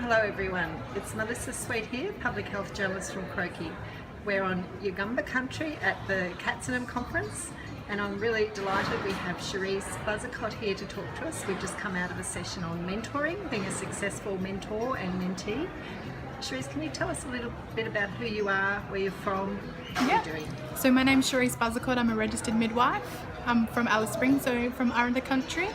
Hello everyone, it's Melissa Sweet here, public health journalist from Croaky. We're on Yugambeh country at the Katzenham conference and I'm really delighted we have Cherisse Buzzacott here to talk to us. We've just come out of a session on mentoring, being a successful mentor and mentee. Cherisse, can you tell us a little bit about who you are, where you're from, what you're doing? So my name's Cherisse Buzzacott, I'm a registered midwife. I'm from Alice Springs, so from Aranda country.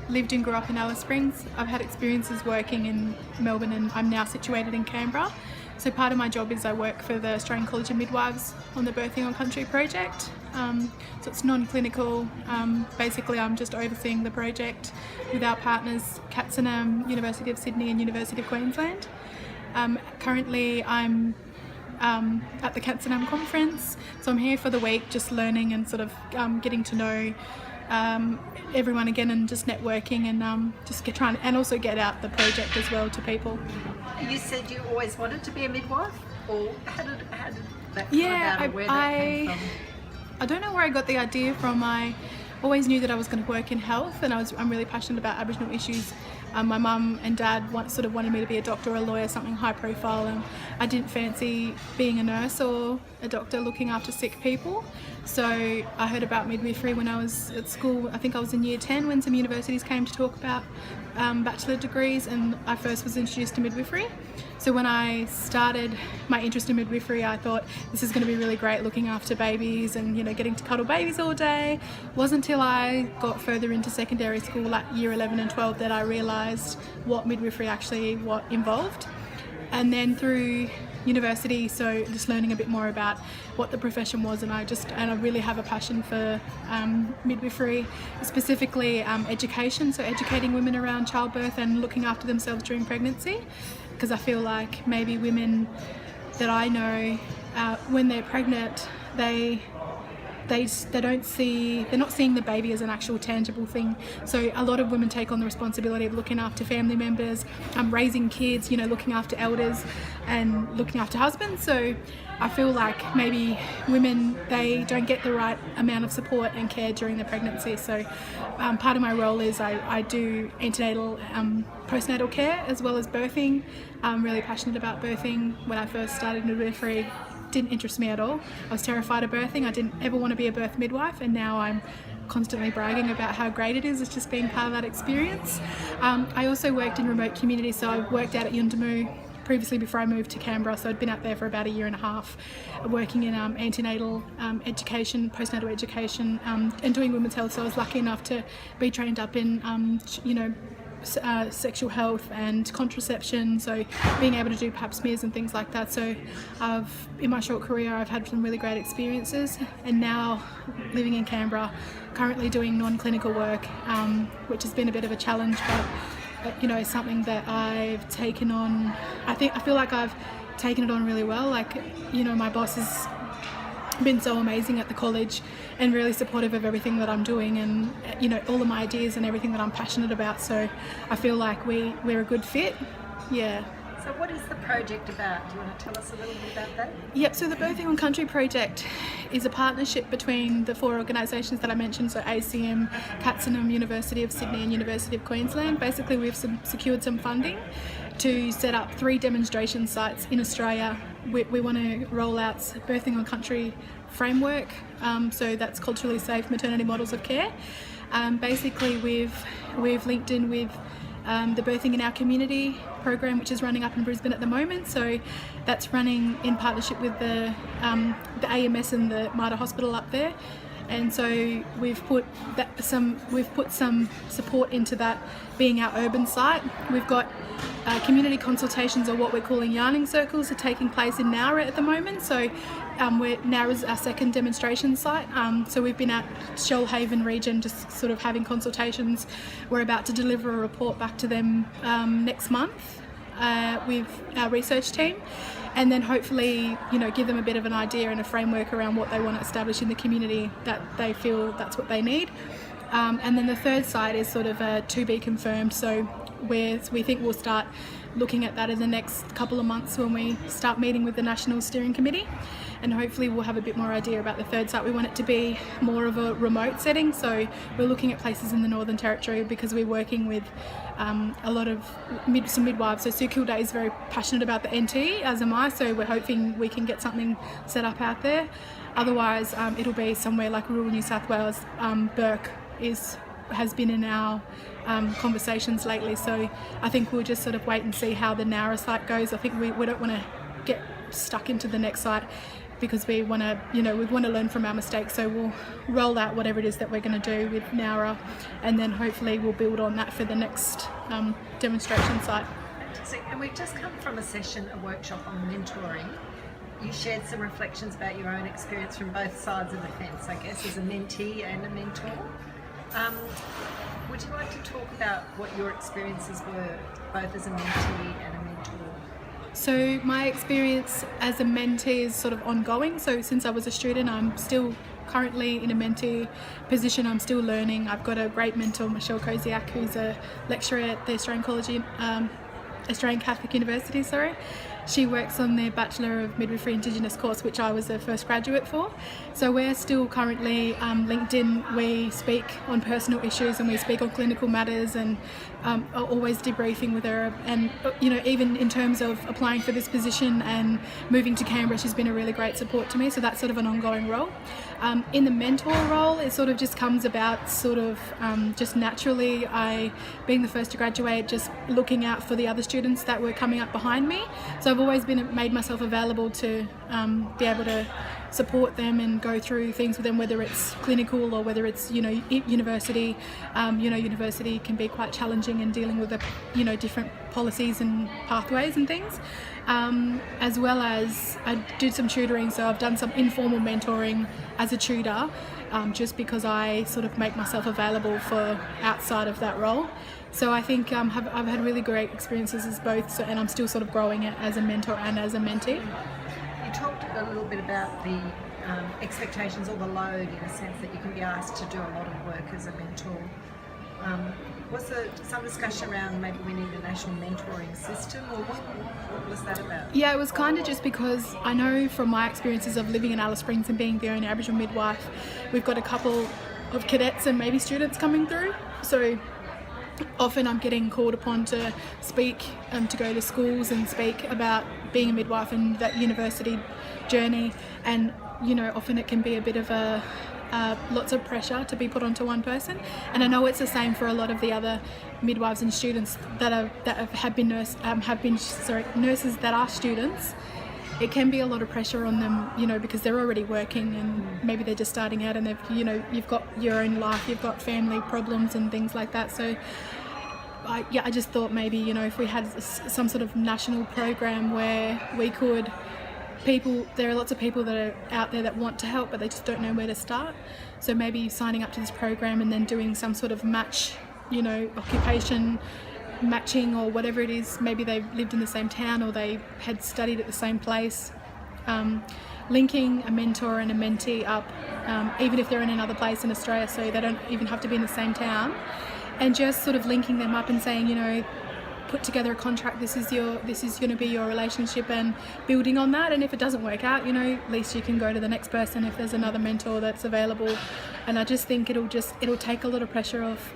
Lived and grew up in Alice Springs. I've had experiences working in Melbourne and I'm now situated in Canberra. So part of my job is I work for the Australian College of Midwives on the Birthing on Country project. So it's non-clinical. Basically I'm just overseeing the project with our partners Katzenham, University of Sydney and University of Queensland. Currently I'm at the Katzenham conference, so I'm here for the week just learning and sort of getting to know everyone again and just networking and just trying and also get out the project as well to people. You said you always wanted to be a midwife, or how did that come Yeah, about, or where that came from? I don't know where I got the idea from. I always knew that I was going to work in health and I'm really passionate about Aboriginal issues. My mum and dad sort of wanted me to be a doctor or a lawyer, something high profile, and I didn't fancy being a nurse or a doctor looking after sick people. So I heard about midwifery when I was at school. I think I was in year 10 when some universities came to talk about bachelor degrees, and I first was introduced to midwifery. So when I started my interest in midwifery, I thought this is going to be really great, looking after babies and getting to cuddle babies all day. It wasn't until I got further into secondary school, like year 11 and 12, that I realised what midwifery actually involved. And then through university, so just learning a bit more about what the profession was, and I really have a passion for midwifery, specifically education, so educating women around childbirth and looking after themselves during pregnancy, because I feel like maybe women that I know when they're pregnant, they're not seeing the baby as an actual tangible thing. So a lot of women take on the responsibility of looking after family members, raising kids, looking after elders and looking after husbands. So I feel like maybe women, they don't get the right amount of support and care during their pregnancy. So part of my role is I do antenatal, postnatal care as well as birthing. I'm really passionate about birthing. When I first started midwifery, didn't interest me at all. I was terrified of birthing. I didn't ever want to be a birth midwife, and now I'm constantly bragging about how great it is. It's just being part of that experience. I also worked in remote communities, so I worked out at Yugambeh previously before I moved to Canberra, so I'd been out there for about a year and a half working in antenatal education, postnatal education, and doing women's health. So I was lucky enough to be trained up in sexual health and contraception, so being able to do pap smears and things like that. So in my short career I've had some really great experiences, and now living in Canberra, currently doing non-clinical work, which has been a bit of a challenge, but something that I've taken on. I feel like I've taken it on really well. My boss has been so amazing at the college and really supportive of everything that I'm doing, and all of my ideas and everything that I'm passionate about. So I feel like we're a good fit. Yeah. So what is the project about? Do you want to tell us a little bit about that? Yep, so the Birthing on Country project is a partnership between the 4 organisations that I mentioned, so ACM, Katzenham, University of Sydney and University of Queensland. Basically we've secured some funding to set up 3 demonstration sites in Australia. We want to roll out Birthing on Country framework, so that's culturally safe maternity models of care. Basically we've linked in with the Birthing in Our Community program, which is running up in Brisbane at the moment. So that's running in partnership with the AMS and the Mater Hospital up there. And so we've put some support into that being our urban site. We've got community consultations, or what we're calling yarning circles, are taking place in Nowra at the moment. So Nowra's our second demonstration site. So we've been at Shoalhaven region just sort of having consultations. We're about to deliver a report back to them next month with our research team, and then hopefully give them a bit of an idea and a framework around what they want to establish in the community that they feel that's what they need. And then the third site is sort of to be confirmed. So we think we'll start looking at that in the next couple of months when we start meeting with the National Steering Committee, and hopefully we'll have a bit more idea about the third site. We want it to be more of a remote setting, so we're looking at places in the Northern Territory because we're working with a lot of some midwives. So Sue Kildare is very passionate about the NT, as am I, so we're hoping we can get something set up out there. Otherwise it'll be somewhere like rural New South Wales. Burke has been in our conversations lately, so I think we'll just sort of wait and see how the Nowra site goes. I think we don't want to get stuck into the next site because we want to, we want to learn from our mistakes, so we'll roll out whatever it is that we're going to do with Nowra, and then hopefully we'll build on that for the next demonstration site. Fantastic. And we've just come from a workshop on mentoring. You shared some reflections about your own experience from both sides of the fence, I guess, as a mentee and a mentor. Would you like to talk about what your experiences were, both as a mentee and a mentor? So my experience as a mentee is sort of ongoing. So since I was a student, I'm still currently in a mentee position. I'm still learning. I've got a great mentor, Michelle Koziak, who's a lecturer at the Australian Catholic University. She works on the Bachelor of Midwifery Indigenous course, which I was the first graduate for. So we're still currently linked in. We speak on personal issues and we speak on clinical matters, and are always debriefing with her. And even in terms of applying for this position and moving to Canberra, she's been a really great support to me. So that's sort of an ongoing role. In the mentor role, it sort of just comes about just naturally. Being the first to graduate, just looking out for the other students that were coming up behind me. So I've always made myself available to be able to support them and go through things with them, whether it's clinical or whether it's university. University can be quite challenging in dealing with the different policies and pathways and things. As well as I did some tutoring, so I've done some informal mentoring as a tutor, just because I sort of make myself available for outside of that role. So I think I've had really great experiences as both, and I'm still sort of growing it as a mentor and as a mentee. You talked a little bit about the expectations or the load, in a sense that you can be asked to do a lot of work as a mentor. Was there some discussion around maybe we need a national mentoring system, or what was that about? Yeah, it was kind of just because I know from my experiences of living in Alice Springs and being the only Aboriginal midwife, we've got a couple of cadets and maybe students coming through. So often I'm getting called upon to speak, to go to schools and speak about being a midwife and that university journey, and often it can be a bit of lots of pressure to be put onto one person. And I know it's the same for a lot of the other midwives and students that have been nurses that are students. It can be a lot of pressure on them, because they're already working and maybe they're just starting out, and they've, you've got your own life, you've got family problems and things like that. So I just thought maybe, if we had some sort of national program where we could, there are lots of people that are out there that want to help, but they just don't know where to start. So maybe signing up to this program and then doing some sort of match, occupation matching or whatever it is. Maybe they've lived in the same town or they had studied at the same place. Linking a mentor and a mentee up, even if they're in another place in Australia, so they don't even have to be in the same town, and just sort of linking them up and saying, put together a contract, this is going to be your relationship, and building on that. And if it doesn't work out, at least you can go to the next person if there's another mentor that's available. And I just think it'll take a lot of pressure of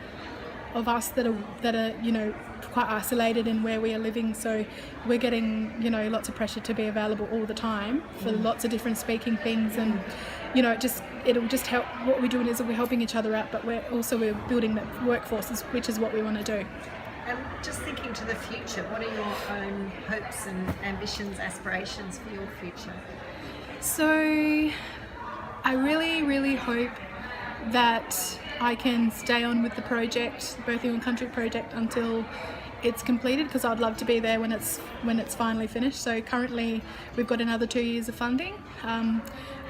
us that are quite isolated in where we are living. So we're getting lots of pressure to be available all the time for lots of different speaking things, and it'll just help. What we're doing is we're helping each other out, but we're building the workforces, which is what we want to do. And just thinking to the future, what are your own hopes and ambitions, aspirations for your future? So I really, really hope that I can stay on with the project, Birthing on Country project, until it's completed, because I'd love to be there when it's finally finished. So currently we've got another 2 years of funding.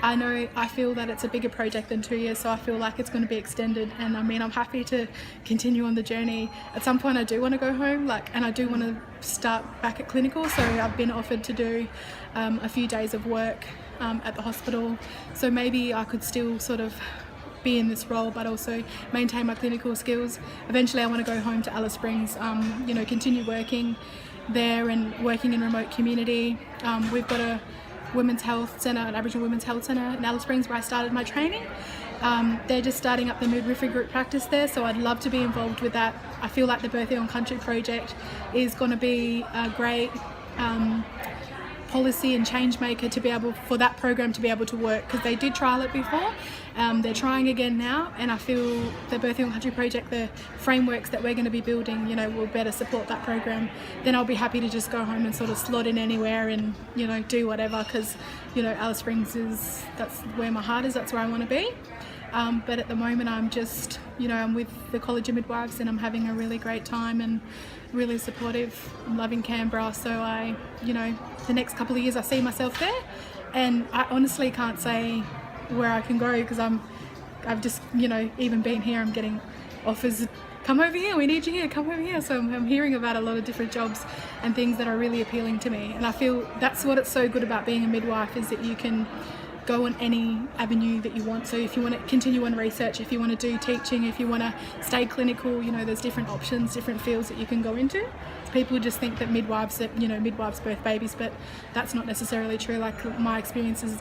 I feel that it's a bigger project than 2 years, so I feel like it's going to be extended, and I'm happy to continue on the journey. At some point I do want to go home, and I do want to start back at clinical, so I've been offered to do a few days of work at the hospital, so maybe I could still sort of be in this role, but also maintain my clinical skills. Eventually I want to go home to Alice Springs, continue working there and working in remote community. We've got a women's health centre, an Aboriginal women's health centre in Alice Springs where I started my training. They're just starting up the midwifery group practice there, so I'd love to be involved with that. I feel like the Birthing on Country project is going to be a great policy and change maker to be able for that program to be able to work, because they did trial it before. They're trying again now, and I feel the Birthing on Country project, the frameworks that we're going to be building, will better support that program. Then I'll be happy to just go home and sort of slot in anywhere and do whatever, because Alice Springs that's where my heart is, that's where I want to be. But at the moment I'm just, I'm with the College of Midwives and I'm having a really great time and really supportive. I'm loving Canberra, so the next couple of years I see myself there, and I honestly can't say where I can go, because I've just, even been here, I'm getting offers, come over here, we need you here, come over here. So I'm hearing about a lot of different jobs and things that are really appealing to me, and I feel that's what it's so good about being a midwife, is that you can go on any avenue that you want. So if you want to continue on research, if you want to do teaching, if you want to stay clinical, there's different options, different fields that you can go into. People just think that midwives birth babies, but that's not necessarily true. Like my experience is,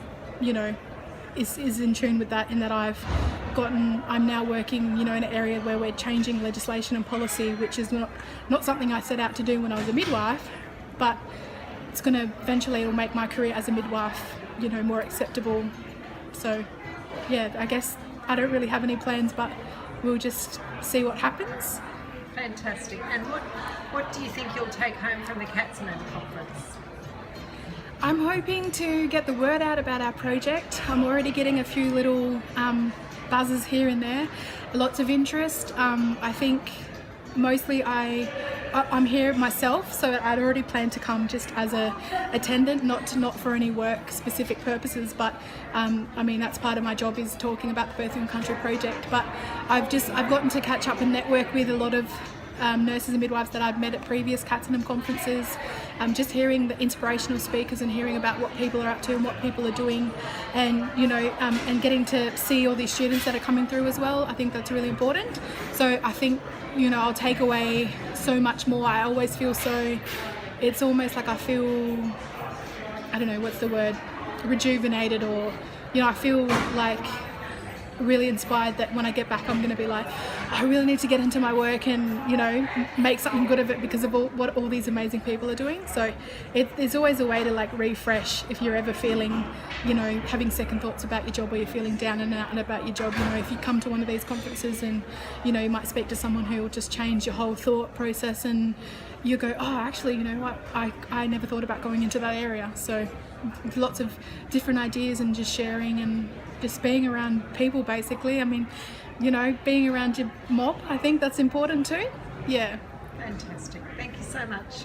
is in tune with that, in that I'm now working, in an area where we're changing legislation and policy, which is not something I set out to do when I was a midwife, but it's going to eventually, it'll make my career as a midwife more acceptable. So yeah, I guess I don't really have any plans, but we'll just see what happens. Fantastic. And what do you think you'll take home from the Katzenham conference? I'm hoping to get the word out about our project. I'm already getting a few little buzzes here and there, lots of interest. I think mostly I'm here myself, so I'd already planned to come just as a attendant, not for any work specific purposes, but that's part of my job, is talking about the Birthing on Country project. But I've gotten to catch up and network with a lot of nurses and midwives that I've met at previous Katzenham conferences. Just hearing the inspirational speakers and hearing about what people are up to and what people are doing, and and getting to see all these students that are coming through as well. I think that's really important. So I think I'll take away so much more. I always feel it's almost like I feel, I don't know what's the word, rejuvenated, or I feel like really inspired that when I get back I'm going to be like, I really need to get into my work and make something good of it because of what all these amazing people are doing. So there's always a way to refresh if you're ever feeling having second thoughts about your job, or you're feeling down and out about your job. If you come to one of these conferences and you might speak to someone who will just change your whole thought process, and you go, oh, actually, what, I never thought about going into that area. So lots of different ideas and just sharing and just being around people, basically. Being around your mob, I think that's important too. Yeah. Fantastic. Thank you so much.